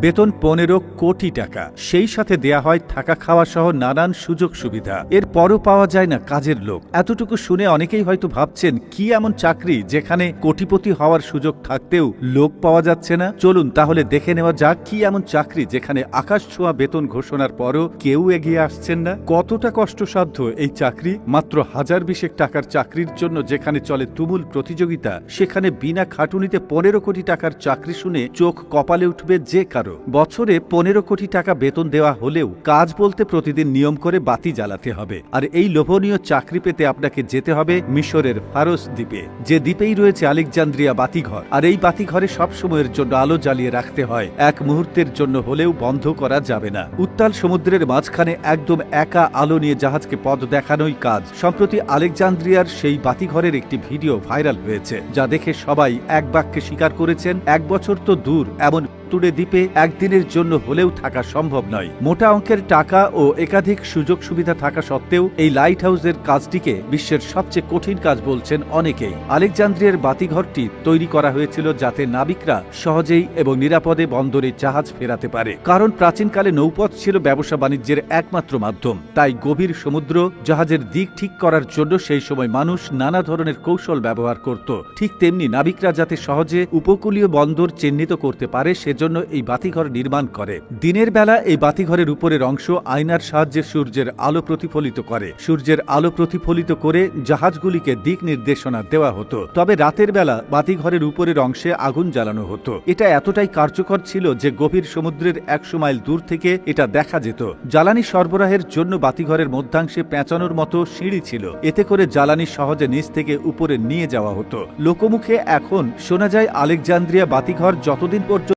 বেতন 15 কোটি টাকা, সেই সাথে দেয়া হয় থাকা খাওয়া সহ নানান সুযোগ সুবিধা। এরপরও পাওয়া যায় না কাজের লোক। এতটুকু শুনে অনেকেই হয়তো ভাবছেন, কি এমন চাকরি যেখানে কোটিপতি হওয়ার সুযোগ থাকতেও লোক পাওয়া যাচ্ছে না? চলুন তাহলে দেখে নেওয়া যাক কি এমন চাকরি যেখানে আকাশ ছোঁয়া বেতন ঘোষণার পরও কেউ এগিয়ে আসছেন না। কতটা কষ্টসাধ্য এই চাকরি? মাত্র 1020 টাকার চাকরির জন্য যেখানে চলে তুমুল প্রতিযোগিতা, সেখানে বিনা খাটুনিতে 15 কোটি টাকার চাকরি শুনে চোখ কপালে উঠবে যে কারো। বছরে 15 কোটি টাকা বেতন দেওয়া হলেও কাজ বলতে প্রতিদিন নিয়ম করে বাতি জ্বালাতে হবে। আর এই লোভনীয় চাকরি পেতে আপনাকে যেতে হবে মিশরের ফারোস দ্বীপে, যে দ্বীপেই রয়েছে আলেকজান্দ্রিয়া বাতিঘর। আর এই বাতিঘরে সব সময়ের জন্য আলো জ্বালিয়ে রাখতে হয়, এক মুহূর্তের জন্য হলেও বন্ধ করা যাবে না। উত্তাল সমুদ্রের মাঝখানে একদম একা আলো নিয়ে জাহাজকে পথ দেখানোই কাজ। সম্প্রতি আলেকজান্দ্রিয়ার সেই বাতিঘরের একটি ভিডিও ভাইরাল হয়েছে, যা দেখে সবাই এক বাক্যে স্বীকার করেছেন, 1 বছর তো দূর, এমন তুড়ে দ্বীপে একদিনের জন্য হলেও থাকা সম্ভব নয়। মোটা অঙ্কের টাকা ও একাধিক সুযোগ সুবিধা থাকা সত্ত্বেও এই লাইট হাউসের কাজটিকে বিশ্বের সবচেয়ে কঠিন কাজ বলছেন অনেকেই। আলেকজান্দ্রিয়ার বাতিঘরটি তৈরি করা হয়েছিল যাতে নাবিকরা সহজেই এবং নিরাপদে বন্দরে জাহাজ ফেরাতে পারে, কারণ প্রাচীনকালে নৌপথ ছিল ব্যবসা বাণিজ্যের একমাত্র মাধ্যম। তাই গভীর সমুদ্র জাহাজের দিক ঠিক করার জন্য সেই সময় মানুষ নানা ধরনের কৌশল ব্যবহার করত। ঠিক তেমনি নাবিকরা যাতে সহজে উপকূলীয় বন্দর চিহ্নিত করতে পারে সেজন্য এই বাতিঘর নির্মাণ করে। দিনের বেলা এই বাতিঘরের উপরের অংশ আয়নার সাহায্যে সূর্যের আলো প্রতিফলিত করে। সূর্যের আলো প্রতিফলিত করে জাহাজগুলিকে দিক নির্দেশনা দেওয়া হতো। তবে রাতের বেলা বাতিঘরের উপরের অংশে আগুন জ্বালানো হতো। এটা এতটাই কার্যকর ছিল যে গভীর সমুদ্রের 100 মাইল দূর থেকে এটা দেখা যেত। জ্বালানি সরবরাহের জন্য বাতিঘরের মধ্যাংশে পেঁচানোর মতো সিঁড়ি ছিল, এতে করে জ্বালানি সহজে নিচ থেকে উপরে নিয়ে যাওয়া হতো। লোকমুখে এখন শোনা যায় আলেকজান্দ্রিয়া বাতিঘর যতদিন পর্যন্ত